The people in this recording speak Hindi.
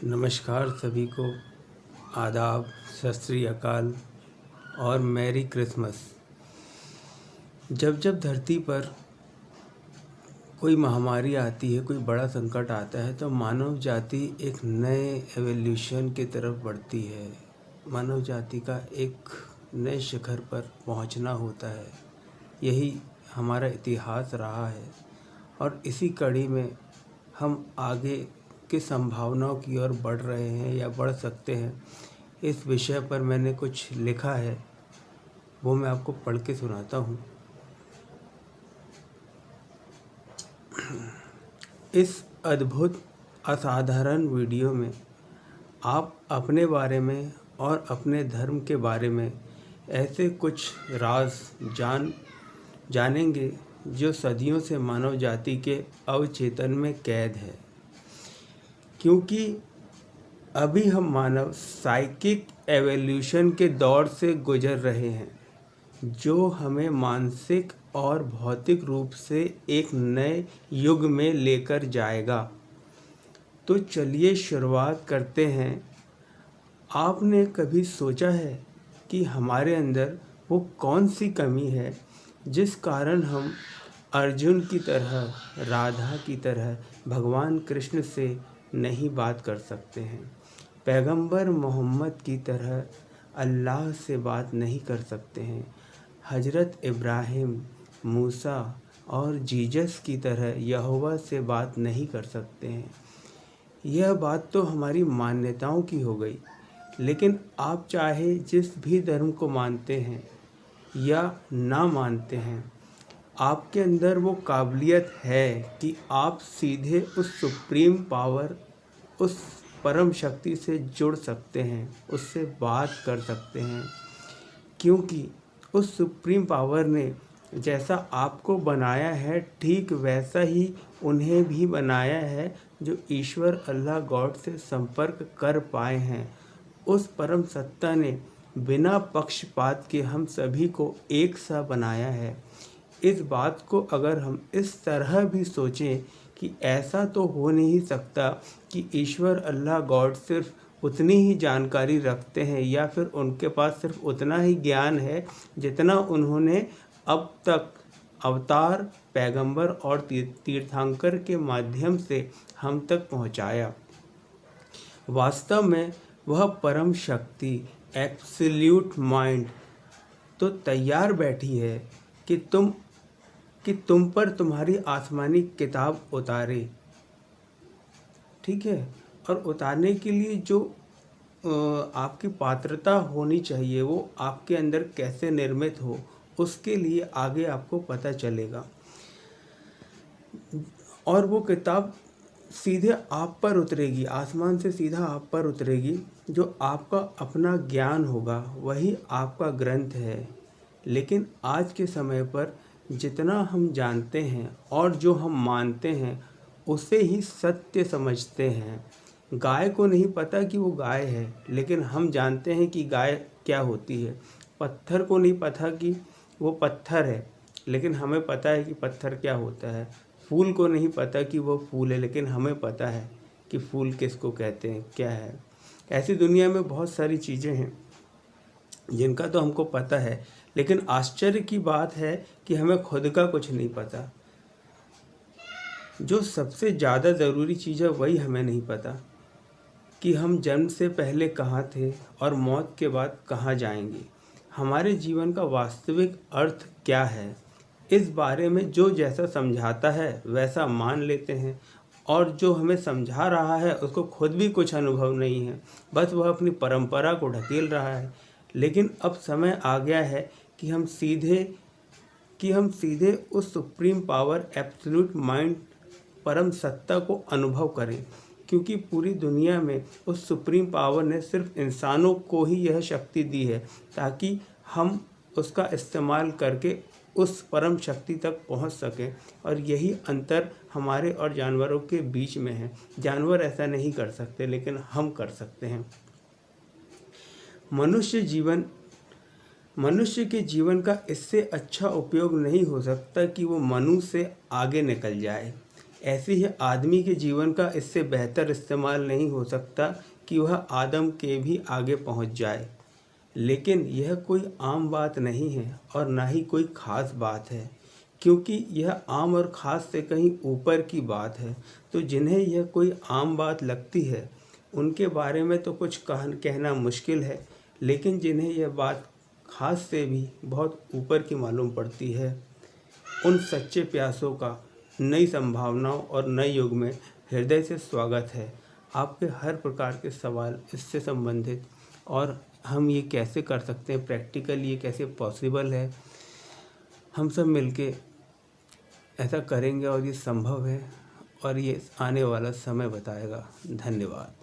नमस्कार सभी को, आदाब, सत श्री अकाल और मैरी क्रिसमस। जब जब धरती पर कोई महामारी आती है, कोई बड़ा संकट आता है, तो मानव जाति एक नए एवोल्यूशन की तरफ बढ़ती है। मानव जाति का एक नए शिखर पर पहुंचना होता है। यही हमारा इतिहास रहा है और इसी कड़ी में हम आगे की संभावनाओं की ओर बढ़ रहे हैं या बढ़ सकते हैं। इस विषय पर मैंने कुछ लिखा है, वो मैं आपको पढ़ के सुनाता हूँ। इस अद्भुत असाधारण वीडियो में आप अपने बारे में और अपने धर्म के बारे में ऐसे कुछ राज जानेंगे जो सदियों से मानव जाति के अवचेतन में कैद है। क्योंकि अभी हम मानव साइकिक एवोल्यूशन के दौर से गुजर रहे हैं, जो हमें मानसिक और भौतिक रूप से एक नए युग में लेकर जाएगा। तो चलिए शुरुआत करते हैं। आपने कभी सोचा है कि हमारे अंदर वो कौन सी कमी है जिस कारण हम अर्जुन की तरह, राधा की तरह भगवान कृष्ण से नहीं बात कर सकते हैं, पैगंबर मोहम्मद की तरह अल्लाह से बात नहीं कर सकते हैं, हजरत इब्राहिम, मूसा और जीसस की तरह यहोवा से बात नहीं कर सकते हैं। यह बात तो हमारी मान्यताओं की हो गई, लेकिन आप चाहे जिस भी धर्म को मानते हैं या ना मानते हैं, आपके अंदर वो काबिलियत है कि आप सीधे उस सुप्रीम पावर, उस परम शक्ति से जुड़ सकते हैं, उससे बात कर सकते हैं। क्योंकि उस सुप्रीम पावर ने जैसा आपको बनाया है, ठीक वैसा ही उन्हें भी बनाया है, जो ईश्वर अल्लाह गॉड से संपर्क कर पाए हैं। उस परम सत्ता ने बिना पक्षपात के हम सभी को एक सा बनाया है। इस बात को अगर हम इस तरह भी सोचें कि ऐसा तो हो नहीं सकता कि ईश्वर अल्लाह गॉड सिर्फ उतनी ही जानकारी रखते हैं या फिर उनके पास सिर्फ उतना ही ज्ञान है जितना उन्होंने अब तक अवतार, पैगंबर और तीर्थंकर के माध्यम से हम तक पहुंचाया। वास्तव में वह परम शक्ति, एब्सोल्यूट माइंड तो तैयार बैठी है कि तुम पर तुम्हारी आसमानी किताब उतारे। ठीक है, और उतारने के लिए जो आपकी पात्रता होनी चाहिए, वो आपके अंदर कैसे निर्मित हो, उसके लिए आगे आपको पता चलेगा। और वो किताब सीधे आप पर उतरेगी, आसमान से सीधा आप पर उतरेगी। जो आपका अपना ज्ञान होगा वही आपका ग्रंथ है। लेकिन आज के समय पर जितना हम जानते हैं और जो हम मानते हैं, उसे ही सत्य समझते हैं। गाय को नहीं पता कि वो गाय है, लेकिन हम जानते हैं कि गाय क्या होती है। पत्थर को नहीं पता कि वो पत्थर है, लेकिन हमें पता है कि पत्थर क्या होता है। फूल को नहीं पता कि वो फूल है, लेकिन हमें पता है कि फूल किसको कहते हैं, क्या है। ऐसी दुनिया में बहुत सारी चीज़ें हैं जिनका तो हमको पता है, लेकिन आश्चर्य की बात है कि हमें खुद का कुछ नहीं पता। जो सबसे ज़्यादा ज़रूरी चीज़ है वही हमें नहीं पता कि हम जन्म से पहले कहाँ थे और मौत के बाद कहाँ जाएंगे। हमारे जीवन का वास्तविक अर्थ क्या है, इस बारे में जो जैसा समझाता है वैसा मान लेते हैं, और जो हमें समझा रहा है उसको खुद भी कुछ अनुभव नहीं है, बस वह अपनी परंपरा को ढकेल रहा है। लेकिन अब समय आ गया है कि हम सीधे उस सुप्रीम पावर, एब्सोल्यूट माइंड, परम सत्ता को अनुभव करें। क्योंकि पूरी दुनिया में उस सुप्रीम पावर ने सिर्फ इंसानों को ही यह शक्ति दी है, ताकि हम उसका इस्तेमाल करके उस परम शक्ति तक पहुंच सकें। और यही अंतर हमारे और जानवरों के बीच में है। जानवर ऐसा नहीं कर सकते, लेकिन हम कर सकते हैं। मनुष्य के जीवन का इससे अच्छा उपयोग नहीं हो सकता कि वो मनुष्य से आगे निकल जाए। ऐसे ही आदमी के जीवन का इससे बेहतर इस्तेमाल नहीं हो सकता कि वह आदम के भी आगे पहुंच जाए। लेकिन यह कोई आम बात नहीं है और ना ही कोई ख़ास बात है, क्योंकि यह आम और ख़ास से कहीं ऊपर की बात है। तो जिन्हें यह कोई आम बात लगती है उनके बारे में तो कुछ कहना मुश्किल है, लेकिन जिन्हें यह बात ख़ास से भी बहुत ऊपर की मालूम पड़ती है, उन सच्चे प्यासों का नई संभावनाओं और नए युग में हृदय से स्वागत है। आपके हर प्रकार के सवाल इससे संबंधित, और हम ये कैसे कर सकते हैं प्रैक्टिकल, ये कैसे पॉसिबल है, हम सब मिलके ऐसा करेंगे और ये संभव है और ये आने वाला समय बताएगा। धन्यवाद।